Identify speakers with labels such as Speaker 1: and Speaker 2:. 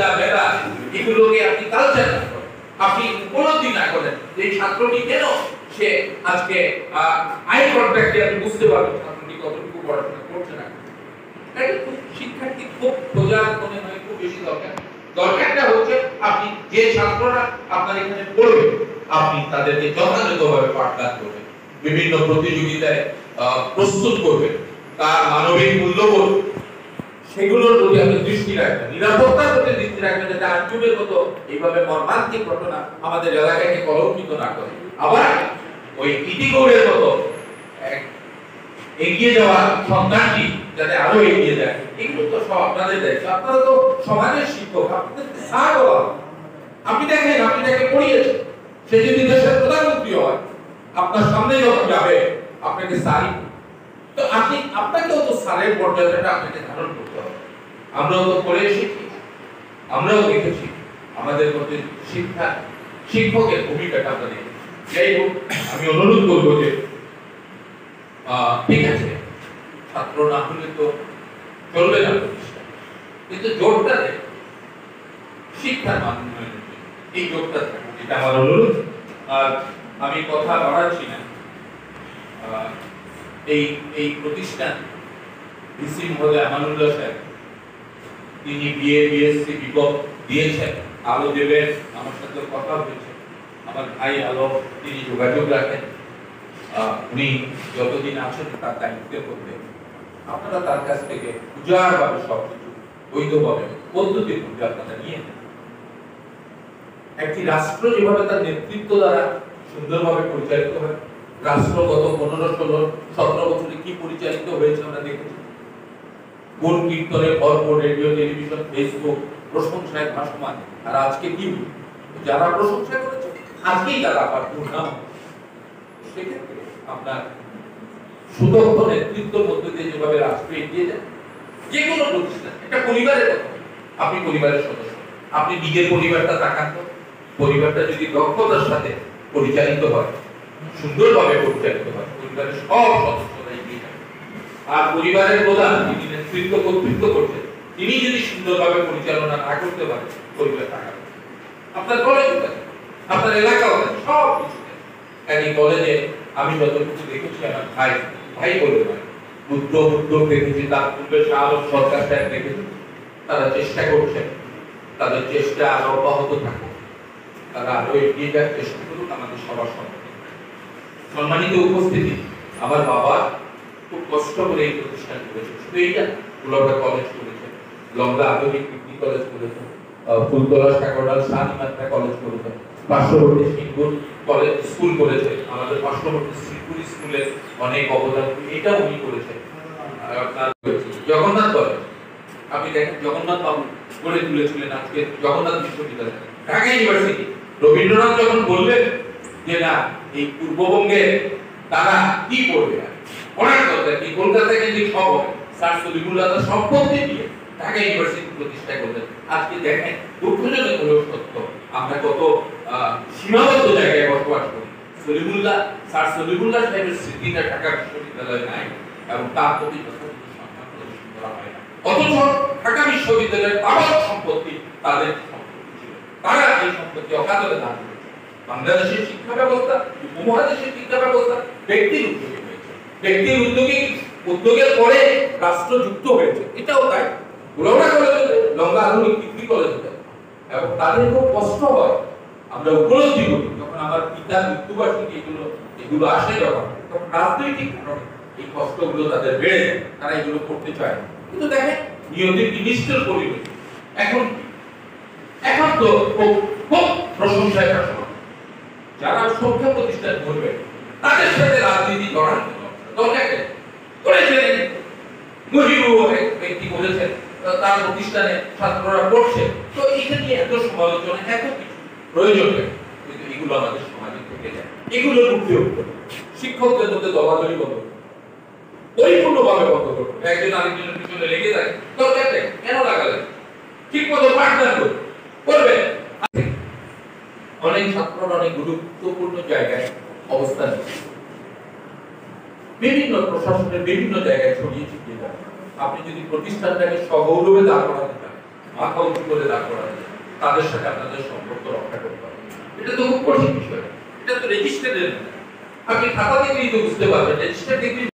Speaker 1: লজ্জা বেলা এগুলোকে আপনি কালচার না করেন, আপনি উপলব্ধি না করেন যে ছাত্রটি কেন সে আজকে আই কন্ট্যাক্টে আপনি বুঝতে পারবেন ছাত্রটি কতটুকু পড়াশোনা করছে না। এটা খুব শিক্ষার্থী খুব প্রজার মনে হয় খুব বেশি দরকারটা হচ্ছে আপনি যে ছাত্ররা আপনার এখানে পড়বে আপনি তাদেরকে যথাযথভাবে পাঠদান করবেন, বিভিন্ন প্রতিযোগিতায় প্রস্তুত করবেন, তার মানবিক মূল্যবোধ সেগুলোর প্রতি আপনি দৃষ্টি রাখবেন, নিরাপত্তার প্রতি দৃষ্টি রাখবেন যাতে আঞ্জুমের মতো এইভাবে মর্মান্তিক ঘটনা আমাদের এলাকাকে কলঙ্কিত না করে। আবার ওই ইতিগৌড়ের মতো এগিয়ে যাওয়া সন্তানটি যাতে আরো এগিয়ে যায়, এগুলো তো সব আপনাদের দায়িত্ব। আপনারা তো সমাজের শিক্ষক, আপনাদের স্যার বলা, আপনি দেখেন আপনি তাকে পড়িয়েছেন, সে যদি দেশের প্রধানমন্ত্রী হয় আপনার সামনে যখন যাবে আপনাকে স্যারই, তো আপনি আপনাকেও তো স্যারের মর্যাদাটা আপনাকে ধারণ করতে হবে। আমরাও তো পড়ে এসেছি, আমরাও দেখেছি আমাদের মধ্যে শিক্ষকের ভূমিকাটা আমরা দেখেছি। যাই হোক, আমি অনুরোধ করবো যে ঠিক আছে ছাত্র না হলে তো চলবে না প্রতিষ্ঠান, কিন্তু জোরটা দেয় শিক্ষার মান উন্নয়নের জন্য, এই জোরটা থাকুক, এটা আমার অনুরোধ। আর আমি কথা বাড়াচ্ছি না, এই প্রতিষ্ঠান ভিসি মহোদয় আমানুল্লাহ সাহেব তিনি বিএ বিএসসি বিকম দিয়েছেন, আলো দেবেন, আমার সাথে কথা হয়েছে, আমার ভাই আলো তিনি যোগাযোগ রাখেন, উনি যতদিন আছেন তার দায়িত্ব করবেন। আপনারা তার কাছ থেকে উজাড়ভাবে সবকিছু বৈধভাবে পদ্ধতির মধ্যে আপনারা নিয়ে নেন। একটি রাষ্ট্র যেভাবে তার নেতৃত্ব দ্বারা সুন্দরভাবে পরিচালিত হয়, রাষ্ট্র গত 15, 16, 17 বছরে কি পরিচালিত হয়েছে আমরা দেখেছি। গুণ কীর্তনে ভরপুর রেডিও, টেলিভিশন, ফেসবুক প্রশংসায় ভাসমান। আর আজকে কি যারা প্রশংসা করেছে আজকেই তারা আবার দুর্নাম। সেক্ষেত্রে আপনার সুদক্ষ নেতৃত্বের মধ্যে দিয়ে যেভাবে রাষ্ট্র এগিয়ে যায়, যে কোনো প্রতিষ্ঠান একটা পরিবারের কথা, আপনি পরিবারের সদস্য, আপনি নিজের পরিবারটা তাকান তো, পরিবারটা যদি দক্ষতার সাথে পরিচালিত হয়, সুন্দরভাবে পরিচালিত হয়, পরিবারের সব সদস্যরা এগিয়ে যায়। আর পরিবারের প্রধান যিনি নেতৃত্ব কর্তৃত্ব করছেন তিনি যদি সুন্দরভাবে পরিচালনা না করতে পারেন, পরিবার টাকা আপনার কলেজ আপনার এলাকা সব কিছু। এই কলেজে আমি যতটুকু দেখেছি আমার ভাই বলে নয়, উদ্যোগ দেখেছি, তার পূর্বে শাহরুখ সরকার সাহেব দেখেছি, তারা চেষ্টা করছেন, তাদের চেষ্টা আরো অব্যাহত থাকুক, তারা আরো এগিয়ে যাওয়ার চেষ্টা করুক আমাদের সবার সঙ্গে। সম্মানিত উপস্থিতি, আমার বাবা খুব কষ্ট করে এই প্রতিষ্ঠান করেছে, শুধু এইটা গোলাপা কলেজ করেছে, লংলা আধুনিক ডিগ্রি কলেজ করেছে, ফুলতলা সাগরডাল শাহনিমাত্রা কলেজ করেছে, পার্শ্ববর্তী সিঙ্গুর কলেজ স্কুল করেছে, আমাদের পার্শ্ববর্তী শ্রীপুর স্কুলের অনেক অবদান এটা উনি করেছে। জগন্নাথ কলেজ আপনি দেখেন, জগন্নাথ বাবু গড়ে তুলেছিলেন আজকে জগন্নাথ বিশ্ববিদ্যালয়, ঢাকা ইউনিভার্সিটি। রবীন্দ্রনাথ যখন বললেন যে না এই পূর্ববঙ্গে তারা কি করবে, পড়ার দরকার কি, কলকাতা কেন্দ্রিক সব হবে, স্যার সলিমুল্লাহ সম্পত্তি দিয়ে ঢাকা ইউনিভার্সিটি প্রতিষ্ঠা করলেন। আজকে দেখেন দুঃখজনক হলেও সত্য, আমরা কত সীমাবদ্ধ জায়গায় বসবাস করি। স্যার সলিমুল্লাহ সাহেবের স্মৃতিটা ঢাকা বিশ্ববিদ্যালয়ে নাই এবং তার প্রতি সম্মান প্রদর্শন করা হয় না। অথচ ঢাকা বিশ্ববিদ্যালয়ের বাবার সম্পত্তি তাদের সম্পত্তি ছিল, তারা এই সম্পত্তি অকাতরে দান করেছে। বাংলাদেশের শিক্ষা ব্যবস্থা, উপমহাদেশের শিক্ষা ব্যবস্থা ব্যক্তির উদ্যোগে হয়েছে, ব্যক্তির উদ্যোগের পরে রাষ্ট্র যুক্ত হয়েছে, এটাও তাই। গোলাপা কলেজে, লংলা আধুনিক ডিগ্রি কলেজে, এবং তাদের খুব কষ্ট হয়, আমরা উপলব্ধি করি যখন আমার পিতার মৃত্যুবার্ষিকী এগুলো আসে, যখন রাজনৈতিক কারণে এই কষ্টগুলো তাদের বেড়ে যায়, তারা এগুলো করতে চায়। কিন্তু দেখেন নিয়তির নিষ্ঠুর পরিবেশ এখন তো খুব প্রশংসায় ভাসমান। যারা শিক্ষা প্রতিষ্ঠান করবে তাদের সাথে রাজনীতি করার দরকার করেছিলেন, মুজিবুর ব্যক্তি বলেছেন তার প্রতিষ্ঠানে ছাত্ররা পড়ছে, তো এখানে এত সমালোচনা এত কিছু প্রয়োজন নেই, কিন্তু এগুলো আমাদের সমাজে থেকে যায়, এগুলোর উঠতে হবে। শিক্ষকদের মধ্যে দলাদলি বন্ধ পরিপূর্ণভাবে বন্ধ করবে, একজন আরেকজনের পিছনে লেগে যায়, দরকার নেই, কেন লাগালে ঠিক মতো পাঠদান করবে। অনেক ছাত্ররা অনেক গুরুত্বপূর্ণ জায়গায় অবস্থান নিচ্ছে, বিভিন্ন প্রশাসনের বিভিন্ন জায়গায় ছড়িয়ে ছিটিয়ে যায়। আপনি যদি প্রতিষ্ঠানটাকে সগৌরবে দাঁড় করাতে চান, মাথা উঁচু করে দাঁড় করানো যায়, তাদের সাথে আপনাদের সম্পর্ক রক্ষা করতে হবে। এটা তো খুব কঠিন বিষয়, এটা তো রেজিস্টারের, আপনি খাতা দেখলেই তো বুঝতে পারবেন রেজিস্টার দেখলেই